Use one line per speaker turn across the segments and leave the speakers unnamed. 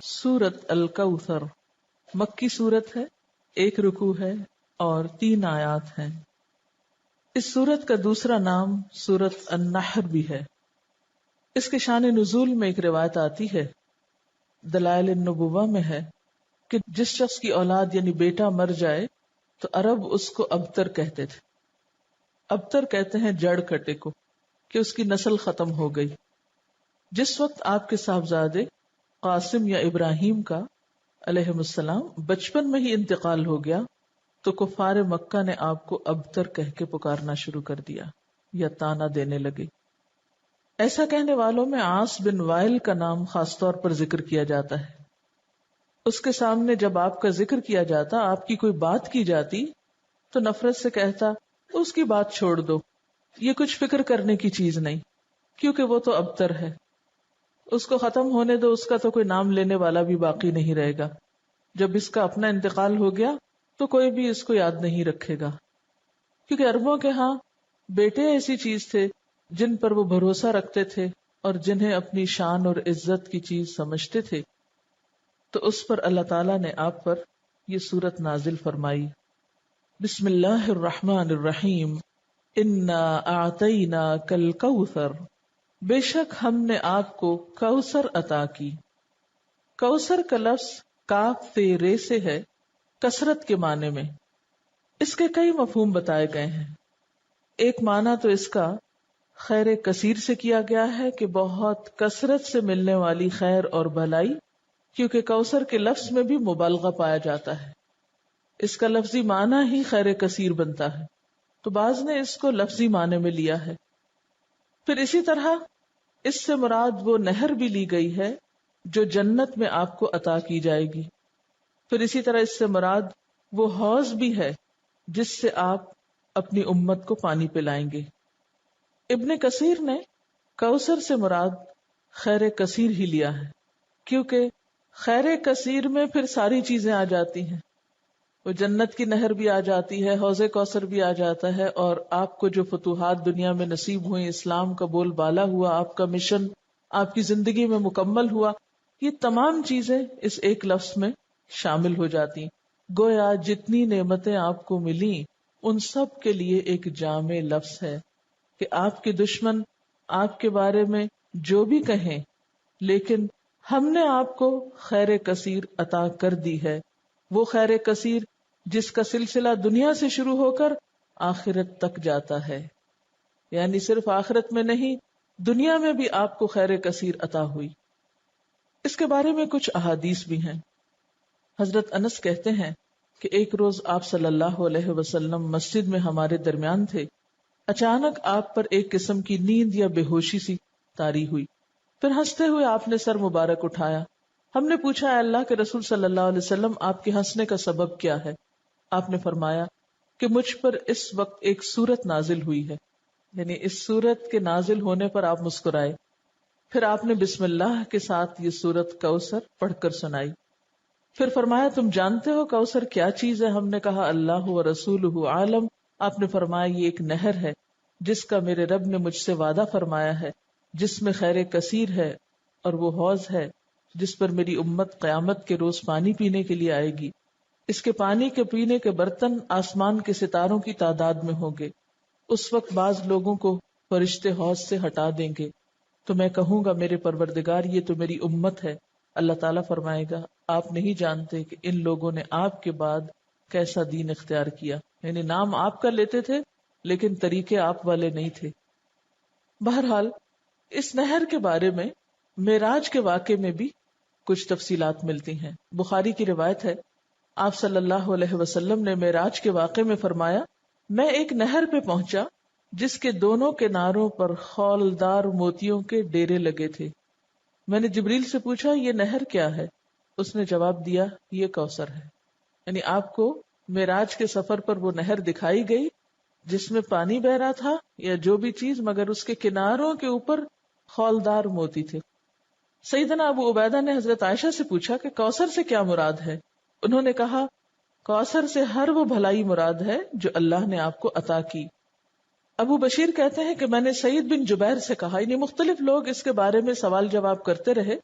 سورت الکوثر مکی سورت ہے، 1 رکوع ہے اور 3 آیات ہیں۔ اس سورت کا دوسرا نام سورت النحر بھی ہے۔ اس کے شان نزول میں ایک روایت آتی ہے، دلائل النبوہ میں ہے کہ جس شخص کی اولاد یعنی بیٹا مر جائے تو عرب اس کو ابتر کہتے تھے۔ ابتر کہتے ہیں جڑ کٹے کو، کہ اس کی نسل ختم ہو گئی۔ جس وقت آپ کے صاحبزادے قاسم یا ابراہیم کا علیہ السلام بچپن میں ہی انتقال ہو گیا تو کفار مکہ نے آپ کو ابتر کہہ کے پکارنا شروع کر دیا یا تانا دینے لگے۔ ایسا کہنے والوں میں عاص بن وائل کا نام خاص طور پر ذکر کیا جاتا ہے۔ اس کے سامنے جب آپ کا ذکر کیا جاتا، آپ کی کوئی بات کی جاتی تو نفرت سے کہتا اس کی بات چھوڑ دو، یہ کچھ فکر کرنے کی چیز نہیں، کیونکہ وہ تو ابتر ہے، اس کو ختم ہونے دو، اس کا تو کوئی نام لینے والا بھی باقی نہیں رہے گا۔ جب اس کا اپنا انتقال ہو گیا تو کوئی بھی اس کو یاد نہیں رکھے گا، کیونکہ عربوں کے ہاں بیٹے ایسی چیز تھے جن پر وہ بھروسہ رکھتے تھے اور جنہیں اپنی شان اور عزت کی چیز سمجھتے تھے۔ تو اس پر اللہ تعالیٰ نے آپ پر یہ سورت نازل فرمائی۔ بسم اللہ الرحمن الرحیم، انا اعطیناک الکوثر، بے شک ہم نے آپ کو کوثر عطا کی۔ کوثر کا لفظ کاف تے رے سے ہے، کثرت کے معنی میں۔ اس کے کئی مفہوم بتائے گئے ہیں۔ ایک معنی تو اس کا خیر کثیر سے کیا گیا ہے کہ بہت کثرت سے ملنے والی خیر اور بھلائی، کیونکہ کوثر کے لفظ میں بھی مبالغہ پایا جاتا ہے، اس کا لفظی معنی ہی خیر کثیر بنتا ہے، تو بعض نے اس کو لفظی معنی میں لیا ہے۔ پھر اسی طرح اس سے مراد وہ نہر بھی لی گئی ہے جو جنت میں آپ کو عطا کی جائے گی۔ پھر اسی طرح اس سے مراد وہ حوض بھی ہے جس سے آپ اپنی امت کو پانی پلائیں گے۔ ابن کثیر نے کوثر سے مراد خیر کثیر ہی لیا ہے، کیونکہ خیر کثیر میں پھر ساری چیزیں آ جاتی ہیں، وہ جنت کی نہر بھی آ جاتی ہے، حوض کوثر بھی آ جاتا ہے، اور آپ کو جو فتوحات دنیا میں نصیب ہوئے، اسلام کا بول بالا ہوا، آپ کا مشن آپ کی زندگی میں مکمل ہوا، یہ تمام چیزیں اس ایک لفظ میں شامل ہو جاتی۔ گویا جتنی نعمتیں آپ کو ملی ان سب کے لیے ایک جامع لفظ ہے کہ آپ کے دشمن آپ کے بارے میں جو بھی کہیں، لیکن ہم نے آپ کو خیر کثیر عطا کر دی ہے، وہ خیر کثیر جس کا سلسلہ دنیا سے شروع ہو کر آخرت تک جاتا ہے، یعنی صرف آخرت میں نہیں، دنیا میں بھی آپ کو خیر کثیر عطا ہوئی۔ اس کے بارے میں کچھ احادیث بھی ہیں۔ حضرت انس کہتے ہیں کہ ایک روز آپ صلی اللہ علیہ وسلم مسجد میں ہمارے درمیان تھے، اچانک آپ پر ایک قسم کی نیند یا بے ہوشی سی طاری ہوئی، پھر ہنستے ہوئے آپ نے سر مبارک اٹھایا۔ ہم نے پوچھا، اے اللہ کے رسول صلی اللہ علیہ وسلم، آپ کے ہنسنے کا سبب کیا ہے؟ آپ نے فرمایا کہ مجھ پر اس وقت ایک سورت نازل ہوئی ہے، یعنی اس سورت کے نازل ہونے پر آپ مسکرائے۔ پھر آپ نے بسم اللہ کے ساتھ یہ سورت کوثر پڑھ کر سنائی۔ پھر فرمایا، تم جانتے ہو کوثر کیا چیز ہے؟ ہم نے کہا اللہ و رسولہ عالم۔ آپ نے فرمایا یہ ایک نہر ہے جس کا میرے رب نے مجھ سے وعدہ فرمایا ہے، جس میں خیر کثیر ہے، اور وہ حوض ہے جس پر میری امت قیامت کے روز پانی پینے کے لیے آئے گی۔ اس کے پانی کے پینے کے برتن آسمان کے ستاروں کی تعداد میں ہوں گے۔ اس وقت بعض لوگوں کو فرشتے حوض سے ہٹا دیں گے تو میں کہوں گا میرے پروردگار یہ تو میری امت ہے۔ اللہ تعالیٰ فرمائے گا آپ نہیں جانتے کہ ان لوگوں نے آپ کے بعد کیسا دین اختیار کیا، یعنی نام آپ کا لیتے تھے لیکن طریقے آپ والے نہیں تھے۔ بہرحال اس نہر کے بارے میں معراج کے واقعے میں بھی کچھ تفصیلات ملتی ہیں۔ بخاری کی روایت ہے، آپ صلی اللہ علیہ وسلم نے معراج کے واقعے میں فرمایا، میں ایک نہر پہ پہنچا جس کے دونوں کناروں پر خولدار موتیوں کے ڈیرے لگے تھے۔ میں نے جبریل سے پوچھا یہ نہر کیا ہے؟ اس نے جواب دیا یہ کوثر ہے۔ یعنی آپ کو معراج کے سفر پر وہ نہر دکھائی گئی جس میں پانی بہ رہا تھا یا جو بھی چیز، مگر اس کے کناروں کے اوپر خولدار موتی تھے۔ سیدنا ابو عبیدہ نے حضرت عائشہ سے پوچھا کہ کوثر سے کیا مراد ہے؟ انہوں نے کہا کوثر سے ہر وہ بھلائی مراد ہے جو اللہ نے آپ کو عطا کی۔ ابو بشیر کہتے ہیں کہ میں نے سعید بن جبیر سے کہا، یعنی مختلف لوگ اس کے بارے میں سوال جواب کرتے رہے،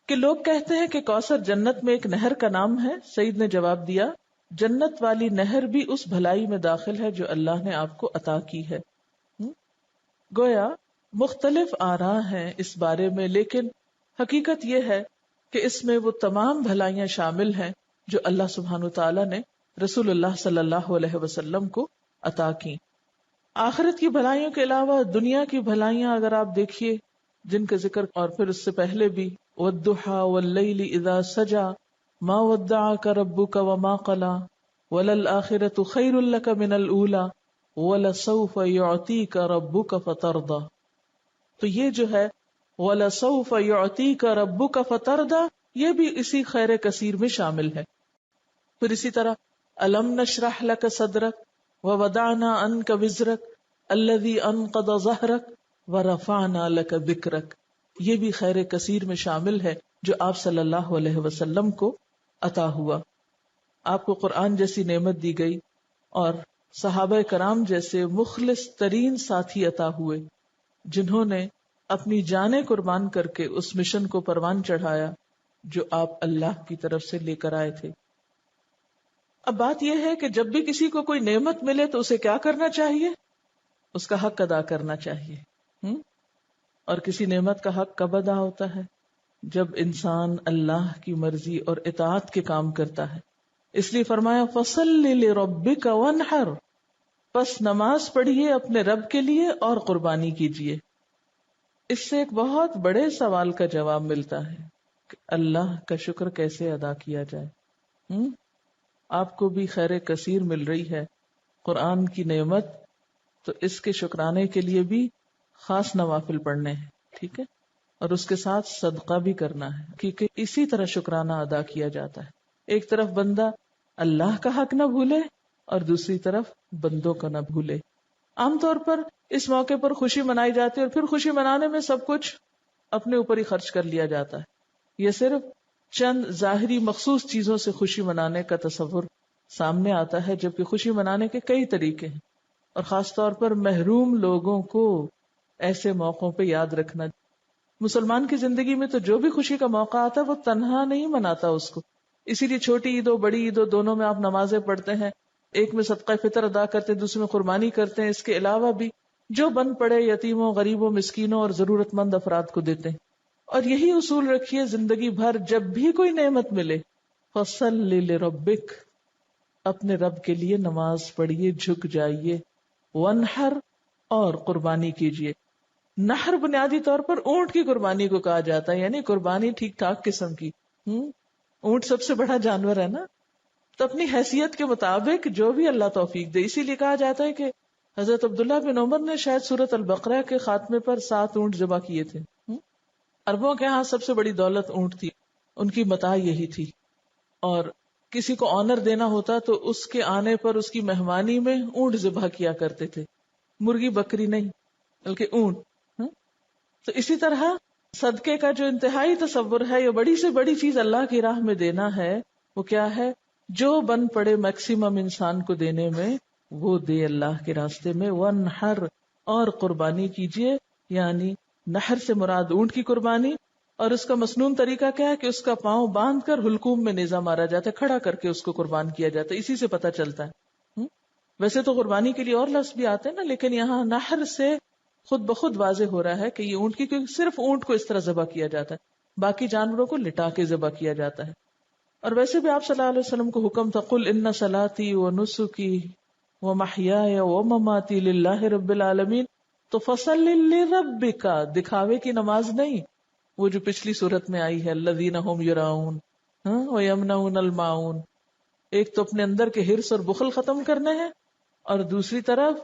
کہ لوگ کہتے ہیں کہ کوثر جنت میں ایک نہر کا نام ہے. سعید نے جواب دیا جنت والی نہر بھی اس بھلائی میں داخل ہے جو اللہ نے آپ کو عطا کی ہے. گویا مختلف آراء ہیں اس بارے میں، لیکن حقیقت یہ ہے کہ اس میں وہ تمام بھلائیاں شامل ہیں جو اللہ سبحانہ تعالیٰ نے رسول اللہ صلی اللہ علیہ وسلم کو عطا کی. آخرت کی بھلائیوں کے علاوہ دنیا کی بھلائیاں اگر آپ دیکھیے جن کا ذکر اور پھر اس سے پہلے بھی والضحى واللیل اذا سجا ما ودعك ربك وما قلى وللآخرة خیر لك من الأولى وَلَسَوْفَ يُعْطِيكَ رَبُّكَ فَتَرْضَى. تو یہ جو ہے وَلَسَوْفَ يُعْطِيكَ رَبُّكَ فَتَرْضَى یہ بھی اسی خیر کثیر میں شامل ہے. پھر اسی طرح أَلَمْ نَشْرَحْ لَكَ صَدْرَكَ وَوَضَعْنَا عَنْكَ وِزْرَكَ الَّذِي أَنْقَضَ ظَهْرَكَ وَرَفَعْنَا لَكَ ذِكْرَكَ یہ بھی خیر کثیر میں شامل ہے جو آپ صلی اللہ علیہ وسلم کو عطا ہوا. آپ کو قرآن جیسی نعمت دی گئی اور صحابہ کرام جیسے مخلص ترین ساتھی عطا ہوئے جنہوں نے اپنی جانیں قربان کر کے اس مشن کو پروان چڑھایا جو آپ اللہ کی طرف سے لے کر آئے تھے. اب بات یہ ہے کہ جب بھی کسی کو کوئی نعمت ملے تو اسے کیا کرنا چاہیے؟ اس کا حق ادا کرنا چاہیے. اور کسی نعمت کا حق کب ادا ہوتا ہے؟ جب انسان اللہ کی مرضی اور اطاعت کے کام کرتا ہے. اس لیے فرمایا فَصَلِّ لِرَبِّكَ وَانْحَرْ پس نماز پڑھیے اپنے رب کے لیے اور قربانی کیجیے. اس سے ایک بہت بڑے سوال کا جواب ملتا ہے کہ اللہ کا شکر کیسے ادا کیا جائے. آپ کو بھی خیر کثیر مل رہی ہے قرآن کی نعمت، تو اس کے شکرانے کے لیے بھی خاص نوافل پڑھنے ہیں، ٹھیک ہے، اور اس کے ساتھ صدقہ بھی کرنا ہے کیونکہ اسی طرح شکرانہ ادا کیا جاتا ہے. ایک طرف بندہ اللہ کا حق نہ بھولے اور دوسری طرف بندوں کا نہ بھولے. عام طور پر اس موقع پر خوشی منائی جاتی ہے اور پھر خوشی منانے میں سب کچھ اپنے اوپر ہی خرچ کر لیا جاتا ہے. یہ صرف چند ظاہری مخصوص چیزوں سے خوشی منانے کا تصور سامنے آتا ہے، جبکہ خوشی منانے کے کئی طریقے ہیں اور خاص طور پر محروم لوگوں کو ایسے موقعوں پہ یاد رکھنا. مسلمان کی زندگی میں تو جو بھی خوشی کا موقع آتا ہے وہ تنہا نہیں مناتا اس کو. اسی لیے چھوٹی عید و بڑی عید و دونوں میں آپ نمازیں پڑھتے ہیں، ایک میں صدقہ فطر ادا کرتے ہیں، دوسرے میں قربانی کرتے ہیں. اس کے علاوہ بھی جو بن پڑے یتیموں، غریبوں، مسکینوں اور ضرورت مند افراد کو دیتے ہیں. اور یہی اصول رکھیے زندگی بھر، جب بھی کوئی نعمت ملے فَصَلِّ لِرَبِّكَ اپنے رب کے لیے نماز پڑھیے، جھک جائیے، وَانْحَرْ اور قربانی کیجیے. نحر بنیادی طور پر اونٹ کی قربانی کو کہا جاتا ہے، یعنی قربانی ٹھیک ٹھاک قسم کی. اونٹ سب سے بڑا جانور ہے نا، تو اپنی حیثیت کے مطابق جو بھی اللہ توفیق دے. اسی لیے کہا جاتا ہے کہ حضرت عبداللہ بن عمر نے شاید سورۃ البقرہ کے خاتمے پر 7 اونٹ ذبح کیے تھے. عربوں کے ہاں سب سے بڑی دولت اونٹ تھی، ان کی متاع یہی تھی. اور کسی کو آنر دینا ہوتا تو اس کے آنے پر اس کی مہمانی میں اونٹ ذبح کیا کرتے تھے، مرغی بکری نہیں بلکہ اونٹ. تو اسی طرح صدقے کا جو انتہائی تصور ہے، یہ بڑی سے بڑی چیز اللہ کی راہ میں دینا ہے، وہ کیا ہے؟ جو بن پڑے میکسیمم انسان کو دینے میں وہ دے اللہ کے راستے میں. وَانْحَرْ اور قربانی کیجیے، یعنی نحر سے مراد اونٹ کی قربانی. اور اس کا مسنون طریقہ کیا ہے کہ اس کا پاؤں باندھ کر حلقوم میں نیزہ مارا جاتا ہے، کھڑا کر کے اس کو قربان کیا جاتا ہے. اسی سے پتہ چلتا ہے. ویسے تو قربانی کے لیے اور لفظ بھی آتے ہیں نا، لیکن یہاں نحر سے خود بخود واضح ہو رہا ہے کہ یہ اونٹ کی، کیونکہ صرف اونٹ کو اس طرح ذبح کیا جاتا ہے، باقی جانوروں کو لٹا کے ذبح کیا جاتا ہے. اور ویسے بھی آپ صلی اللہ علیہ وسلم کو حکم تھا قُلْ إِنَّ صَلَاتِي وَنُسُكِي وَمَحْيَايَ وَمَمَاتِي لِلَّهِ رَبِّ الْعَالَمِينَ. تو فَصَلِّ لِرَبِّكَ دکھاوے کی نماز نہیں، وہ جو پچھلی صورت میں آئی ہے الَّذِينَ هُمْ يُرَاءُونَ وَيَمْنَعُونَ الْمَاعُونَ. ایک تو اپنے اندر کے حرص اور بخل ختم کرنے ہیں، اور دوسری طرف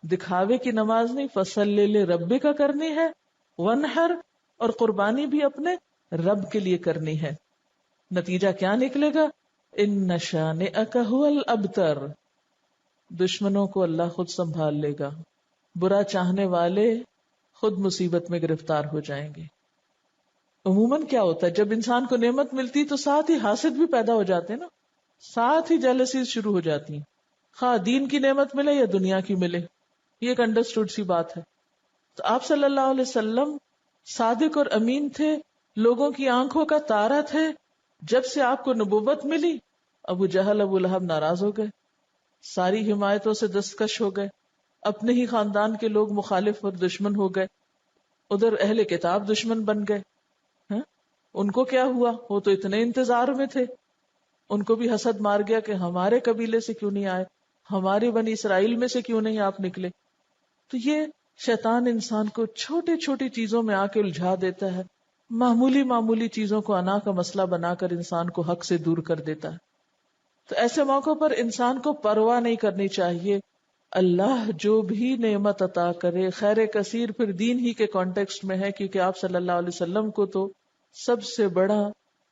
دکھاوے کی نماز نہیں، فَصَلِّ لِرَبِّكَ کرنی ہے. وَانْحَرْ اور قربانی بھی اپنے رب کے لیے کرنی ہے. نتیجہ کیا نکلے گا؟ إِنَّ شَانِئَكَ هُوَ الْأَبْتَرُ دشمنوں کو اللہ خود سنبھال لے گا، برا چاہنے والے خود مصیبت میں گرفتار ہو جائیں گے. عموماً کیا ہوتا ہے جب انسان کو نعمت ملتی تو ساتھ ہی حاسد بھی پیدا ہو جاتے ہیں نا، ساتھ ہی جیلسیز شروع ہو جاتی ہیں، خواہ دین کی نعمت ملے یا دنیا کی ملے. یہ ایک انڈرسٹوڈ سی بات ہے. تو آپ صلی اللہ علیہ وسلم صادق اور امین تھے، لوگوں کی آنکھوں کا تارا تھے. جب سے آپ کو نبوت ملی ابو جہل ابو لہب ناراض ہو گئے، ساری حمایتوں سے دستکش ہو گئے، اپنے ہی خاندان کے لوگ مخالف اور دشمن ہو گئے، ادھر اہل کتاب دشمن بن گئے. ہاں؟ ان کو کیا ہوا؟ وہ تو اتنے انتظار میں تھے. ان کو بھی حسد مار گیا کہ ہمارے قبیلے سے کیوں نہیں آئے، ہماری بنی اسرائیل میں سے کیوں نہیں آپ نکلے. تو یہ شیطان انسان کو چھوٹی چھوٹی چیزوں میں آ کے الجھا دیتا ہے، معمولی معمولی چیزوں کو انا کا مسئلہ بنا کر انسان کو حق سے دور کر دیتا ہے. تو ایسے موقع پر انسان کو پرواہ نہیں کرنی چاہیے. اللہ جو بھی نعمت عطا کرے خیر کثیر پھر دین ہی کے کانٹیکسٹ میں ہے، کیونکہ آپ صلی اللہ علیہ وسلم کو تو سب سے بڑا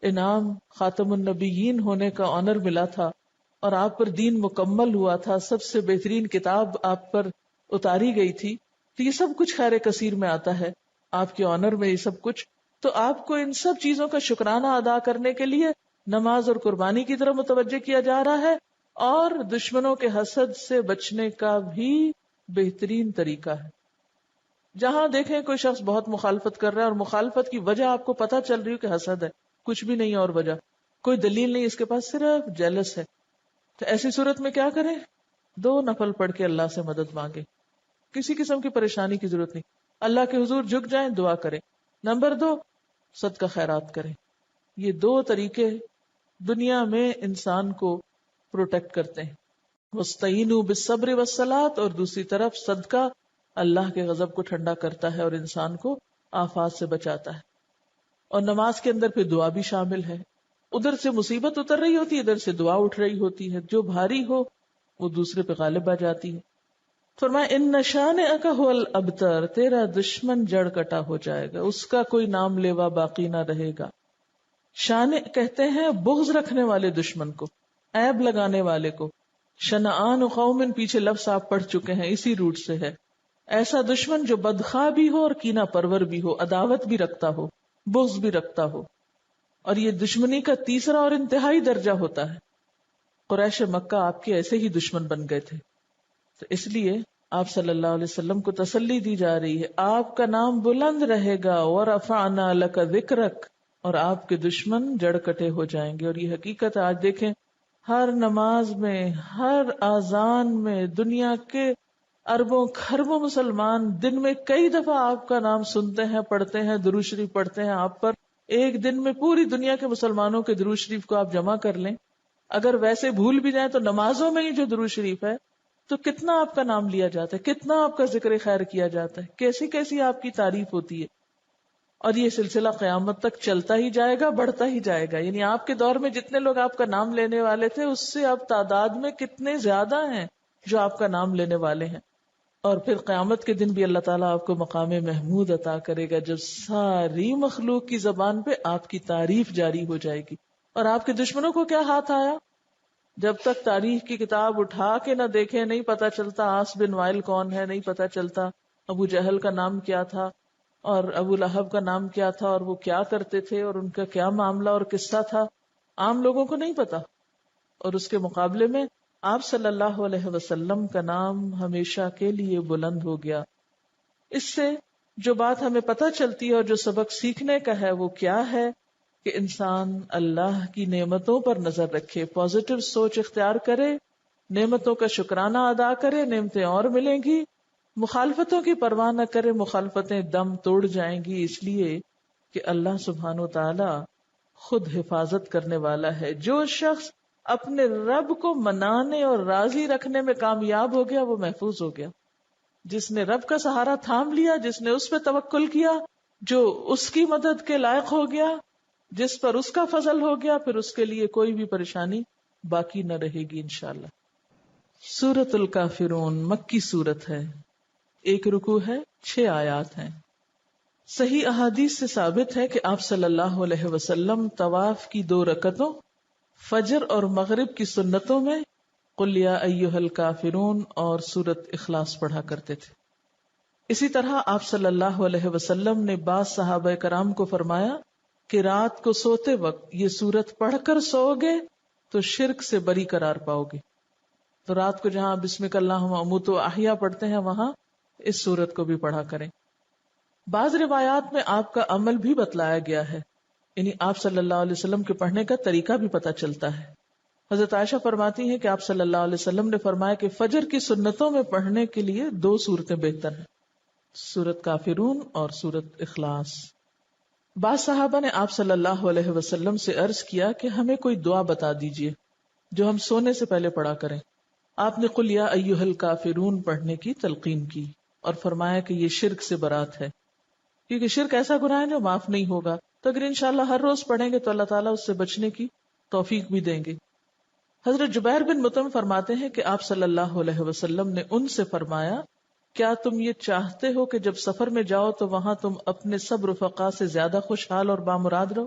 انعام خاتم النبیین ہونے کا آنر ملا تھا، اور آپ پر دین مکمل ہوا تھا، سب سے بہترین کتاب آپ پر اتاری گئی تھی. تو یہ سب کچھ خیر کثیر میں آتا ہے، آپ کے آنر میں یہ سب کچھ. تو آپ کو ان سب چیزوں کا شکرانہ ادا کرنے کے لیے نماز اور قربانی کی طرف متوجہ کیا جا رہا ہے، اور دشمنوں کے حسد سے بچنے کا بھی بہترین طریقہ ہے. جہاں دیکھیں کوئی شخص بہت مخالفت کر رہا ہے اور مخالفت کی وجہ آپ کو پتہ چل رہی ہو کہ حسد ہے، کچھ بھی نہیں اور وجہ کوئی دلیل نہیں، اس کے پاس صرف جیلس ہے، تو ایسی صورت میں کیا کریں؟ 2 نفل پڑھ کے اللہ سے مدد مانگے. کسی قسم کی پریشانی کی ضرورت نہیں، اللہ کے حضور جھک جائیں، دعا کریں. نمبر 2، صدقہ خیرات کریں. یہ 2 طریقے دنیا میں انسان کو پروٹیکٹ کرتے ہیں. وَاسْتَعِینُوا بِالصَّبْرِ وَالصَّلَاةِ، اور دوسری طرف صدقہ اللہ کے غضب کو ٹھنڈا کرتا ہے اور انسان کو آفات سے بچاتا ہے. اور نماز کے اندر پھر دعا بھی شامل ہے. ادھر سے مصیبت اتر رہی ہوتی ہے، ادھر سے دعا اٹھ رہی ہوتی ہے، جو بھاری ہو وہ دوسرے پہ غالب آ جاتی ہے. فرمایا ان شانئک ھو الابتر، تیرا دشمن جڑ کٹا ہو جائے گا، اس کا کوئی نام لیوا باقی نہ رہے گا. شانع کہتے ہیں بغض رکھنے والے دشمن کو، عیب لگانے والے کو. شنآن قوم پیچھے لفظ آپ پڑھ چکے ہیں، اسی روٹ سے ہے. ایسا دشمن جو بدخواہ بھی ہو اور کینہ پرور بھی ہو، عداوت بھی رکھتا ہو، بغض بھی رکھتا ہو. اور یہ دشمنی کا تیسرا اور انتہائی درجہ ہوتا ہے. قریش مکہ آپ کے ایسے ہی دشمن بن گئے تھے، تو اس لیے آپ صلی اللہ علیہ وسلم کو تسلی دی جا رہی ہے، آپ کا نام بلند رہے گا. وَرَفَعْنَا لَكَ ذِكْرَكَ، اور آپ کے دشمن جڑ کٹے ہو جائیں گے. اور یہ حقیقت آج دیکھیں ہر نماز میں، ہر اذان میں، دنیا کے اربوں خربوں مسلمان دن میں کئی دفعہ آپ کا نام سنتے ہیں، پڑھتے ہیں، درود شریف پڑھتے ہیں آپ پر. ایک دن میں پوری دنیا کے مسلمانوں کے درود شریف کو آپ جمع کر لیں، اگر ویسے بھول بھی جائیں تو نمازوں میں ہی جو درود شریف ہے تو کتنا آپ کا نام لیا جاتا ہے، کتنا آپ کا ذکر خیر کیا جاتا ہے، کیسی کیسی آپ کی تعریف ہوتی ہے. اور یہ سلسلہ قیامت تک چلتا ہی جائے گا، بڑھتا ہی جائے گا. یعنی آپ کے دور میں جتنے لوگ آپ کا نام لینے والے تھے اس سے اب تعداد میں کتنے زیادہ ہیں جو آپ کا نام لینے والے ہیں. اور پھر قیامت کے دن بھی اللہ تعالیٰ آپ کو مقام محمود عطا کرے گا، جب ساری مخلوق کی زبان پہ آپ کی تعریف جاری ہو جائے گی. اور آپ کے دشمنوں کو کیا ہاتھ آیا؟ جب تک تاریخ کی کتاب اٹھا کے نہ دیکھیں نہیں پتا چلتا عاص بن وائل کون ہے، نہیں پتا چلتا ابو جہل کا نام کیا تھا اور ابو لہب کا نام کیا تھا اور وہ کیا کرتے تھے اور ان کا کیا معاملہ اور قصہ تھا، عام لوگوں کو نہیں پتا. اور اس کے مقابلے میں آپ صلی اللہ علیہ وسلم کا نام ہمیشہ کے لیے بلند ہو گیا. اس سے جو بات ہمیں پتہ چلتی ہے اور جو سبق سیکھنے کا ہے وہ کیا ہے کہ انسان اللہ کی نعمتوں پر نظر رکھے، پازیٹو سوچ اختیار کرے، نعمتوں کا شکرانہ ادا کرے، نعمتیں اور ملیں گی. مخالفتوں کی پرواہ نہ کرے، مخالفتیں دم توڑ جائیں گی، اس لیے کہ اللہ سبحانہ و تعالی خود حفاظت کرنے والا ہے. جو شخص اپنے رب کو منانے اور راضی رکھنے میں کامیاب ہو گیا وہ محفوظ ہو گیا. جس نے رب کا سہارا تھام لیا، جس نے اس پہ توکل کیا، جو اس کی مدد کے لائق ہو گیا، جس پر اس کا فضل ہو گیا، پھر اس کے لیے کوئی بھی پریشانی باقی نہ رہے گی انشاءاللہ. سورۃ الکافرون مکی سورت ہے، 1 رکوع ہے، 6 آیات ہیں. صحیح احادیث سے ثابت ہے کہ آپ صلی اللہ علیہ وسلم طواف کی 2 رکعتوں، فجر اور مغرب کی سنتوں میں قل یا ایھا الکافرون اور سورۃ اخلاص پڑھا کرتے تھے. اسی طرح آپ صلی اللہ علیہ وسلم نے بعض صحابہ کرام کو فرمایا کہ رات کو سوتے وقت یہ سورت پڑھ کر سو گے تو شرک سے بری قرار پاؤ گے. تو رات کو جہاں بسمک اللہم اموت و احیا پڑھتے ہیں وہاں اس سورت کو بھی پڑھا کریں. بعض روایات میں آپ کا عمل بھی بتلایا گیا ہے. یعنی آپ صلی اللہ علیہ وسلم کے پڑھنے کا طریقہ بھی پتہ چلتا ہے. حضرت عائشہ فرماتی ہیں کہ آپ صلی اللہ علیہ وسلم نے فرمایا کہ فجر کی سنتوں میں پڑھنے کے لیے 2 صورتیں بہتر ہیں، سورت کافرون اور سورت اخلاص. بعض صحابہ نے آپ صلی اللہ علیہ وسلم سے عرض کیا کہ ہمیں کوئی دعا بتا دیجئے جو ہم سونے سے پہلے پڑھا کریں. آپ نے قل یا ایھا الکافرون پڑھنے کی تلقین کی اور فرمایا کہ یہ شرک سے برات ہے، کیونکہ شرک ایسا گناہ ہے جو معاف نہیں ہوگا. تو اگر انشاءاللہ ہر روز پڑھیں گے تو اللہ تعالیٰ اس سے بچنے کی توفیق بھی دیں گے. حضرت جبیر بن مطعم فرماتے ہیں کہ آپ صلی اللہ علیہ وسلم نے ان سے فرمایا کیا تم یہ چاہتے ہو کہ جب سفر میں جاؤ تو وہاں تم اپنے سب رفقا سے زیادہ خوشحال اور بامراد رہو،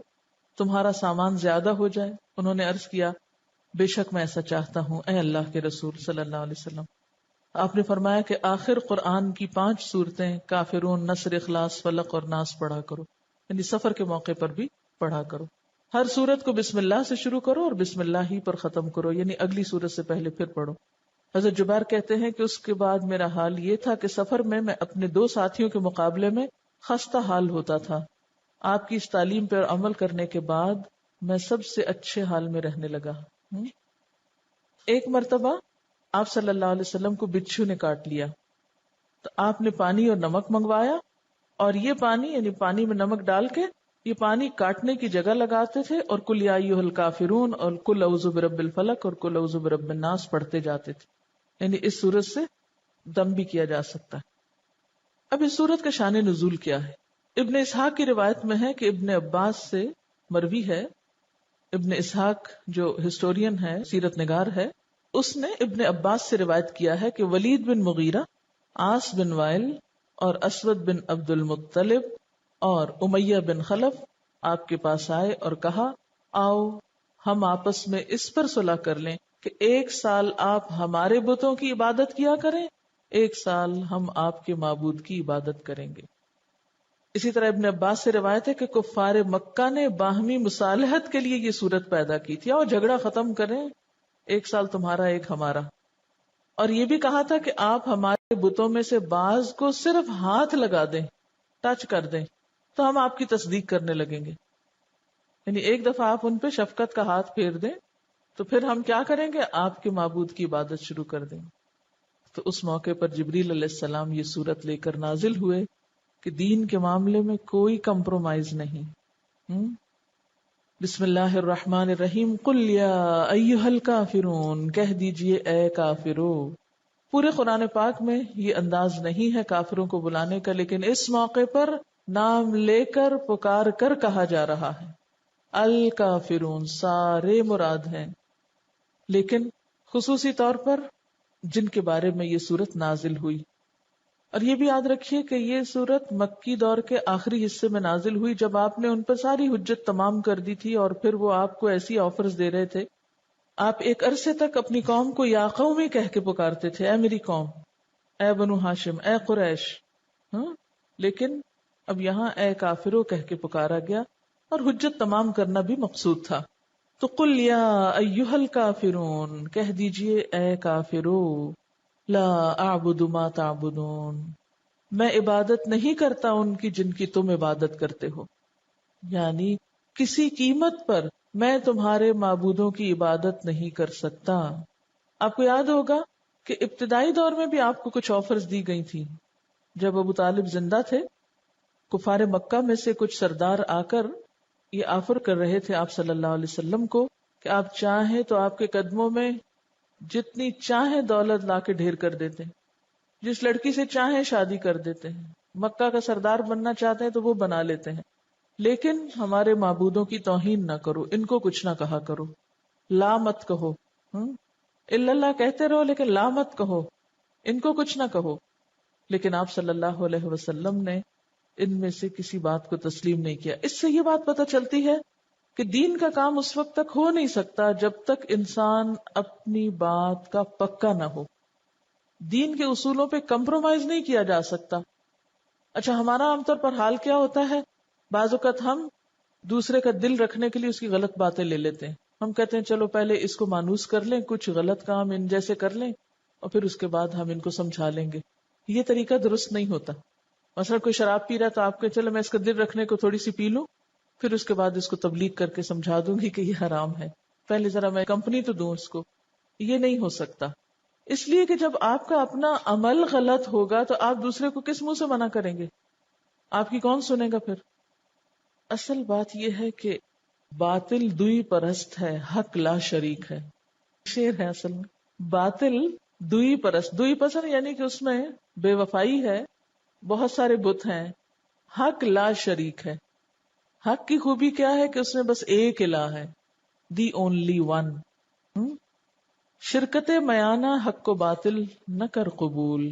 تمہارا سامان زیادہ ہو جائے؟ انہوں نے عرض کیا بے شک میں ایسا چاہتا ہوں اے اللہ کے رسول صلی اللہ علیہ وسلم. آپ نے فرمایا کہ آخر قرآن کی 5 صورتیں کافرون، نصر، اخلاص، فلق اور ناس پڑھا کرو، یعنی سفر کے موقع پر بھی پڑھا کرو. ہر سورت کو بسم اللہ سے شروع کرو اور بسم اللہ ہی پر ختم کرو، یعنی اگلی سورت سے پہلے پھر پڑھو. حضرت جبیر کہتے ہیں کہ اس کے بعد میرا حال یہ تھا کہ سفر میں اپنے 2 ساتھیوں کے مقابلے میں خستہ حال ہوتا تھا. آپ کی اس تعلیم پر عمل کرنے کے بعد میں سب سے اچھے حال میں رہنے لگا. ایک مرتبہ آپ صلی اللہ علیہ وسلم کو بچھو نے کاٹ لیا تو آپ نے پانی اور نمک منگوایا، اور یہ پانی یعنی پانی میں نمک ڈال کے یہ پانی کاٹنے کی جگہ لگاتے تھے اور قل یا ایھا الکافرون اور قل اعوذ برب الفلق اور قل اعوذ برب الناس پڑھتے جاتے تھے. یعنی اس سورت سے دم بھی کیا جا سکتا ہے. اب اس سورت کا شان نزول کیا ہے؟ ابن اسحاق کی روایت میں ہے کہ ابن عباس سے مروی ہے. ابن اسحاق جو ہسٹورین ہے، سیرت نگار ہے، اس نے ابن عباس سے روایت کیا ہے کہ ولید بن مغیرہ، عاص بن وائل اور اسود بن عبد المطلب اور امیہ بن خلف آپ کے پاس آئے اور کہا آؤ ہم آپس میں اس پر صلح کر لیں کہ 1 سال آپ ہمارے بتوں کی عبادت کیا کریں، 1 سال ہم آپ کے معبود کی عبادت کریں گے. اسی طرح ابن عباس سے روایت ہے کہ کفار مکہ نے باہمی مصالحت کے لیے یہ صورت پیدا کی تھی، اور جھگڑا ختم کریں، 1 سال تمہارا 1 ہمارا. اور یہ بھی کہا تھا کہ آپ ہمارے بتوں میں سے بعض کو صرف ہاتھ لگا دیں، ٹچ کر دیں تو ہم آپ کی تصدیق کرنے لگیں گے. یعنی ایک دفعہ آپ ان پہ شفقت کا ہاتھ پھیر دیں تو پھر ہم کیا کریں گے؟ آپ کے معبود کی عبادت شروع کر دیں. تو اس موقع پر جبریل علیہ السلام یہ سورت لے کر نازل ہوئے کہ دین کے معاملے میں کوئی کمپرومائز نہیں. بسم اللہ الرحمن الرحیم. قل یا ایھا الکافرون، کہہ دیجئے اے کافرو. پورے قرآن پاک میں یہ انداز نہیں ہے کافروں کو بلانے کا، لیکن اس موقع پر نام لے کر پکار کر کہا جا رہا ہے. الکافرون سارے مراد ہیں، لیکن خصوصی طور پر جن کے بارے میں یہ سورت نازل ہوئی. اور یہ بھی یاد رکھیے کہ یہ سورت مکی دور کے آخری حصے میں نازل ہوئی، جب آپ نے ان پر ساری حجت تمام کر دی تھی اور پھر وہ آپ کو ایسی آفرز دے رہے تھے. آپ ایک عرصے تک اپنی قوم کو یا قومی کہہ کے پکارتے تھے، اے میری قوم، اے بنو ہاشم، اے قریش. لیکن اب یہاں اے کافرو کہہ کے پکارا گیا، اور حجت تمام کرنا بھی مقصود تھا. تو قل یا ایھا الکافرون، کہہ دیجئے اے کافرو، لا اعبد ما تعبدون، میں عبادت نہیں کرتا ان کی جن کی تم عبادت کرتے ہو. یعنی کسی قیمت پر میں تمہارے معبودوں کی عبادت نہیں کر سکتا. آپ کو یاد ہوگا کہ ابتدائی دور میں بھی آپ کو کچھ آفرز دی گئی تھی. جب ابو طالب زندہ تھے، کفار مکہ میں سے کچھ سردار آ کر یہ آفر کر رہے تھے آپ صلی اللہ علیہ وسلم کو کہ آپ چاہیں تو آپ کے قدموں میں جتنی چاہیں دولت لا کے ڈھیر کر دیتے ہیں، جس لڑکی سے چاہیں شادی کر دیتے ہیں، مکہ کا سردار بننا چاہتے ہیں تو وہ بنا لیتے ہیں، لیکن ہمارے معبودوں کی توہین نہ کرو، ان کو کچھ نہ کہا کرو، لا مت کہو، الا اللہ کہتے رہو لیکن لا مت کہو، ان کو کچھ نہ کہو. لیکن آپ صلی اللہ علیہ وسلم نے ان میں سے کسی بات کو تسلیم نہیں کیا. اس سے یہ بات پتہ چلتی ہے کہ دین کا کام اس وقت تک ہو نہیں سکتا جب تک انسان اپنی بات کا پکا نہ ہو. دین کے اصولوں پہ کمپرومائز نہیں کیا جا سکتا. اچھا، ہمارا عام طور پر حال کیا ہوتا ہے؟ بعض اوقات ہم دوسرے کا دل رکھنے کے لیے اس کی غلط باتیں لے لیتے ہیں. ہم کہتے ہیں چلو پہلے اس کو مانوس کر لیں، کچھ غلط کام ان جیسے کر لیں، اور پھر اس کے بعد ہم ان کو سمجھا لیں گے. یہ طریقہ درست نہیں ہوتا. مثلا کوئی شراب پی رہا تو آپ کے چلو میں اس کا دل رکھنے کو تھوڑی سی پی لوں، پھر اس کے بعد اس کو تبلیغ کر کے سمجھا دوں گی کہ یہ حرام ہے، پہلے ذرا میں کمپنی تو دوں اس کو. یہ نہیں ہو سکتا، اس لیے کہ جب آپ کا اپنا عمل غلط ہوگا تو آپ دوسرے کو کس منہ سے منع کریں گے؟ آپ کی کون سنے گا پھر؟ اصل بات یہ ہے کہ باطل دوئی پرست ہے، حق لا شریک ہے. شعر ہے اصل میں، باطل دوئی پرست، دوئی پسند یعنی کہ اس میں بے وفائی ہے، بہت سارے بت ہیں، حق لا شریک ہے. حق کی خوبی کیا ہے کہ اس میں بس ایک الہ ہے، دی اونلی ون. شرکت میانہ حق و باطل نہ کر قبول.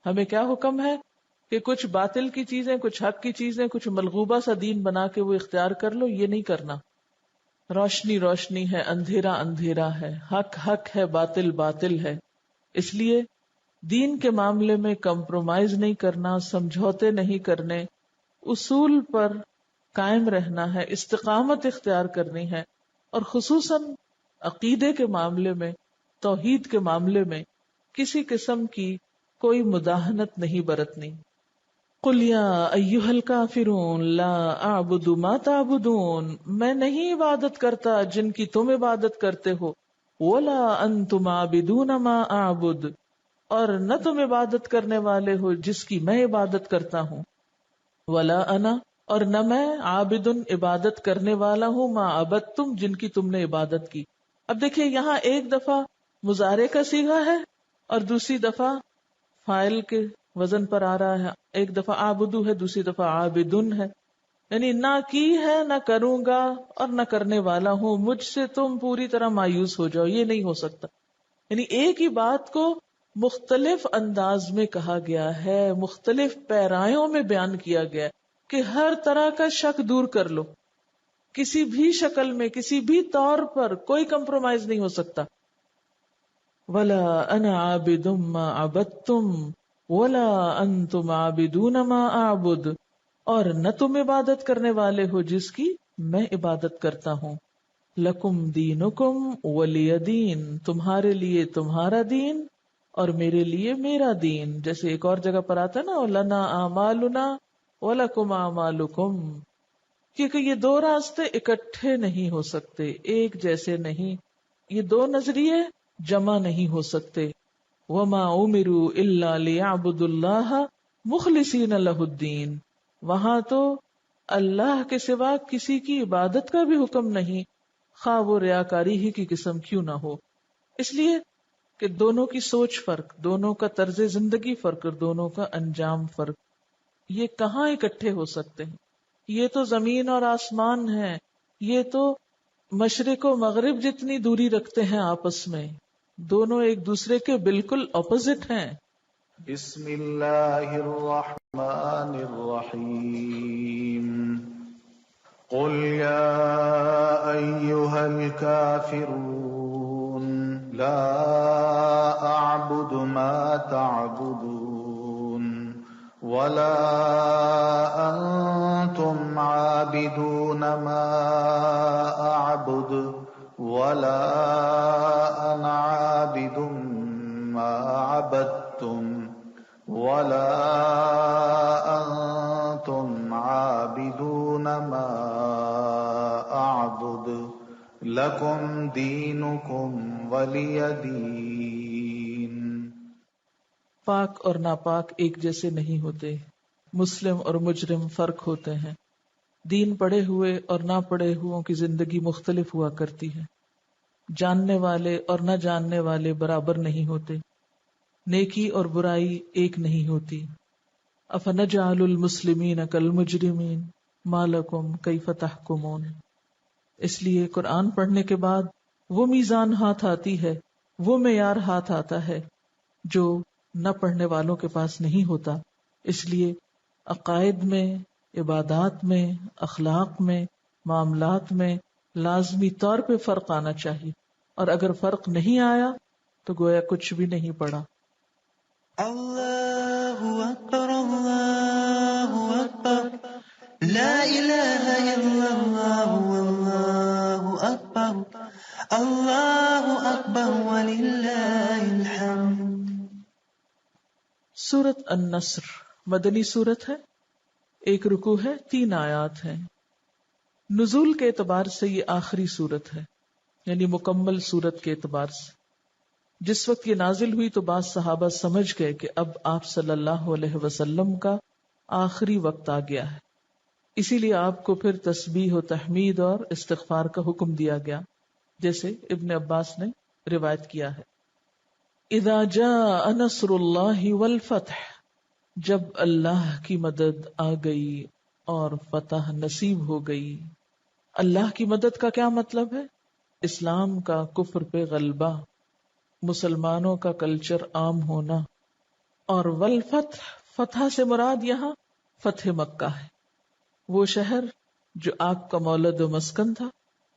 ہمیں کیا حکم ہے کہ کچھ باطل کی چیزیں، کچھ حق کی چیزیں، کچھ ملغوبہ سا دین بنا کے وہ اختیار کر لو، یہ نہیں کرنا. روشنی روشنی ہے، اندھیرا اندھیرا ہے، حق حق ہے، باطل باطل ہے. اس لیے دین کے معاملے میں کمپرومائز نہیں کرنا، سمجھوتے نہیں کرنے، اصول پر قائم رہنا ہے، استقامت اختیار کرنی ہے، اور خصوصاً عقیدے کے معاملے میں، توحید کے معاملے میں کسی قسم کی کوئی مداہنت نہیں برتنی. قل یا ایھا الکافرون لا اعبد ما تعبدون، میں نہیں عبادت کرتا جن کی تم عبادت کرتے ہو، ولا انتم عابدون ما اعبد، اور نہ تم عبادت کرنے والے ہو جس کی میں عبادت کرتا ہوں، ولا انا، اور نہ میں عابد عبادت کرنے والا ہوں، ما عبدتم جن کی تم نے عبادت کی. اب دیکھیے یہاں ایک دفعہ مضارع کا صیغہ ہے اور دوسری دفعہ فاعل کے وزن پر آ رہا ہے، ایک دفعہ عابدو ہے، دوسری دفعہ عابدن ہے. یعنی نہ کی ہے، نہ کروں گا، اور نہ کرنے والا ہوں، مجھ سے تم پوری طرح مایوس ہو جاؤ، یہ نہیں ہو سکتا. یعنی ایک ہی بات کو مختلف انداز میں کہا گیا ہے، مختلف پیرایوں میں بیان کیا گیا ہے کہ ہر طرح کا شک دور کر لو، کسی بھی شکل میں، کسی بھی طور پر کوئی کمپرومائز نہیں ہو سکتا. ولا انا عابد ما عبدتم ولا انتم عابدون ما اعبد، اور نہ تم عبادت کرنے والے ہو جس کی میں عبادت کرتا ہوں. لکم دینکم ولی دین، تمہارے لیے تمہارا دین اور میرے لیے میرا دین. جیسے ایک اور جگہ پر آتا ہے نا، لنا اعمالنا ولکم اعمالکم، کیونکہ یہ دو راستے اکٹھے نہیں ہو سکتے، ایک جیسے نہیں، یہ دو نظریے جمع نہیں ہو سکتے. وما امروا الا ليعبدوا الله مخلصین لہ الدین، وہاں تو اللہ کے سوا کسی کی عبادت کا بھی حکم نہیں، خواہ وہ ریاکاری ہی کی قسم کیوں نہ ہو. اس لیے کہ دونوں کی سوچ فرق، دونوں کا طرز زندگی فرق، اور دونوں کا انجام فرق. یہ کہاں اکٹھے ہو سکتے ہیں؟ یہ تو زمین اور آسمان ہے، یہ تو مشرق و مغرب جتنی دوری رکھتے ہیں آپس میں، دونوں ایک دوسرے کے بالکل اپوزٹ ہیں.
بسم اللہ الرحمن الرحیم. قل یا ایھا الکافرون لا اعبد ما تعبدون ولا انتم عابدون ما اعبد ولا انا عابد ما عبدتم ولا انتم عابدون ما اعبد لکم دینکم ولی دین.
پاک اور ناپاک ایک جیسے نہیں ہوتے، مسلم اور مجرم فرق ہوتے ہیں، دین پڑھے ہوئے اور نہ پڑھے ہوئوں کی زندگی مختلف ہوا کرتی ہے، جاننے والے اور نہ جاننے والے برابر نہیں ہوتے، نیکی اور برائی ایک نہیں ہوتی. افنجعل المسلمین کالمجرمین ما لکم کیف تحکمون. اس لیے قرآن پڑھنے کے بعد وہ میزان ہاتھ آتی ہے، وہ معیار ہاتھ آتا ہے جو نہ پڑھنے والوں کے پاس نہیں ہوتا. اس لیے عقائد میں، عبادات میں، اخلاق میں، معاملات میں لازمی طور پہ فرق آنا چاہیے، اور اگر فرق نہیں آیا تو گویا کچھ بھی نہیں پڑا.
اللہ اکبر اللہ اکبر لا الہ الا اللہ واللہ اکبر اللہ اکبر وللہ الحمد.
سورت النصر مدنی سورت ہے، ایک رکوع ہے، 3 آیات ہیں. نزول کے اعتبار سے یہ آخری سورت ہے، یعنی مکمل سورت کے اعتبار سے. جس وقت یہ نازل ہوئی تو بعض صحابہ سمجھ گئے کہ اب آپ صلی اللہ علیہ وسلم کا آخری وقت آ گیا ہے، اسی لیے آپ کو پھر تسبیح و تحمید اور استغفار کا حکم دیا گیا، جیسے ابن عباس نے روایت کیا ہے. اذا جاء نصر اللہ والفتح، جب اللہ کی مدد آ گئی اور فتح نصیب ہو گئی. اللہ کی مدد کا کیا مطلب ہے؟ اسلام کا کفر پہ غلبہ، مسلمانوں کا کلچر عام ہونا. اور والفتح، فتح سے مراد یہاں فتح مکہ ہے، وہ شہر جو آپ کا مولد و مسکن تھا،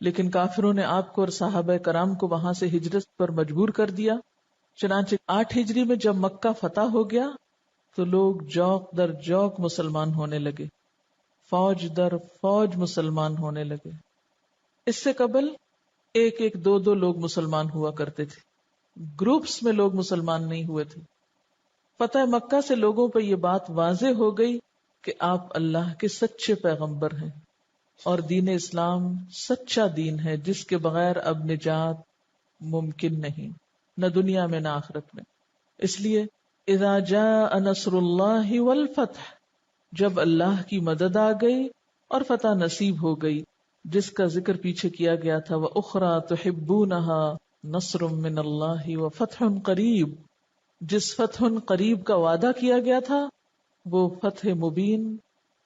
لیکن کافروں نے آپ کو اور صحابہ کرام کو وہاں سے ہجرت پر مجبور کر دیا. چنانچہ 8 ہجری میں جب مکہ فتح ہو گیا تو لوگ جوق در جوق مسلمان ہونے لگے، فوج در فوج مسلمان ہونے لگے. اس سے قبل 1-2 لوگ مسلمان ہوا کرتے تھے، گروپس میں لوگ مسلمان نہیں ہوئے تھے. فتح مکہ سے لوگوں پہ یہ بات واضح ہو گئی کہ آپ اللہ کے سچے پیغمبر ہیں اور دین اسلام سچا دین ہے جس کے بغیر اب نجات ممکن نہیں، نہ دنیا میں نہ آخرت میں. اس لیے اذا جاء نصر اللہ والفتح، جب اللہ کی مدد آ گئی اور فتح نصیب ہو گئی، جس کا ذکر پیچھے کیا گیا تھا. وَأُخْرَى تُحِبُّونَهَا نَصْرٌ مِّنَ اللَّهِ وَفَتْحٌ قَرِيبٌ، جس فتح قریب کا وعدہ کیا گیا تھا وہ فتح مبین،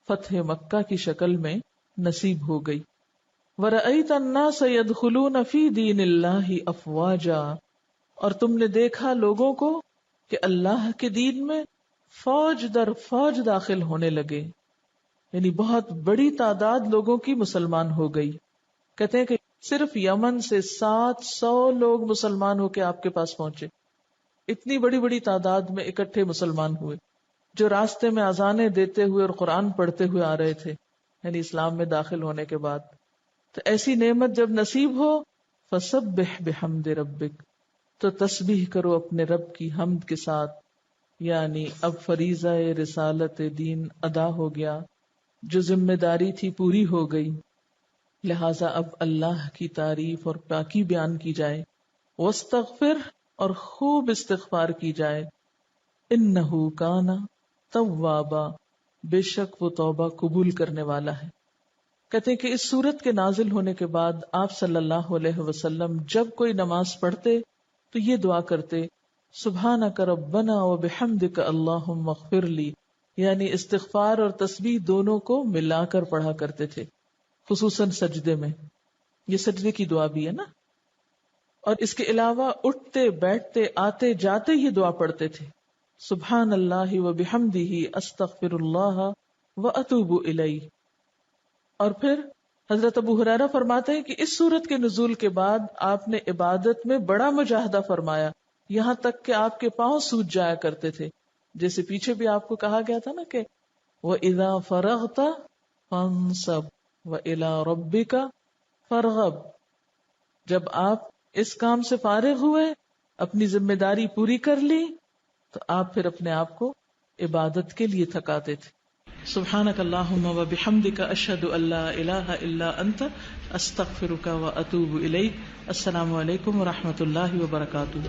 فتح مکہ کی شکل میں نصیب ہو گئی. وَرَأَيْتَ النَّاسَ يَدْخُلُونَ فِي دِينِ اللَّهِ أَفْوَاجًا، اور تم نے دیکھا لوگوں کو کہ اللہ کے دین میں فوج در فوج داخل ہونے لگے، یعنی بہت بڑی تعداد لوگوں کی مسلمان ہو گئی. کہتے ہیں کہ صرف یمن سے 700 لوگ مسلمان ہو کے آپ کے پاس پہنچے. اتنی بڑی بڑی تعداد میں اکٹھے مسلمان ہوئے جو راستے میں اذانیں دیتے ہوئے اور قرآن پڑھتے ہوئے آ رہے تھے، یعنی اسلام میں داخل ہونے کے بعد. تو ایسی نعمت جب نصیب ہو فسبح بحمد ربک، تو تسبیح کرو اپنے رب کی حمد کے ساتھ، یعنی اب فریضہ رسالت دین ادا ہو گیا، جو ذمہ داری تھی پوری ہو گئی، لہٰذا اب اللہ کی تعریف اور پاکی بیان کی جائے. واستغفر، اور خوب استغفار کی جائے. انہ کان توابا، بے شک وہ توبہ قبول کرنے والا ہے. کہتے ہیں کہ اس سورت کے نازل ہونے کے بعد آپ صلی اللہ علیہ وسلم جب کوئی نماز پڑھتے تو یہ دعا کرتے، سبحانک ربنا وبحمدک اللہم اغفر لی، یعنی استغفار اور تسبیح دونوں کو ملا کر پڑھا کرتے تھے، خصوصاً سجدے میں. یہ سجدے کی دعا بھی ہے نا. اور اس کے علاوہ اٹھتے بیٹھتے آتے جاتے یہ دعا پڑھتے تھے، سبحان اللہ وبحمدہ استغفر اللہ واتوب الیہ. اور پھر حضرت ابو ہریرہ فرماتے ہیں کہ اس سورت کے نزول کے بعد آپ نے عبادت میں بڑا مجاہدہ فرمایا، یہاں تک کہ آپ کے پاؤں سوج جایا کرتے تھے. جیسے پیچھے بھی آپ کو کہا گیا تھا نا کہ وَإِذَا فَرَغْتَ فَانْصَبْ وَإِلَىٰ رَبِّكَ فَارْغَب، جب آپ اس کام سے فارغ ہوئے، اپنی ذمہ داری پوری کر لی، تو آپ پھر اپنے آپ کو عبادت کے لیے تھکاتے تھے. سبحانک اللہم وبحمدک اشہد ان لا الہ الا انت استغفرک واتوب الیک. السلام علیکم ورحمۃ اللہ وبرکاتہ.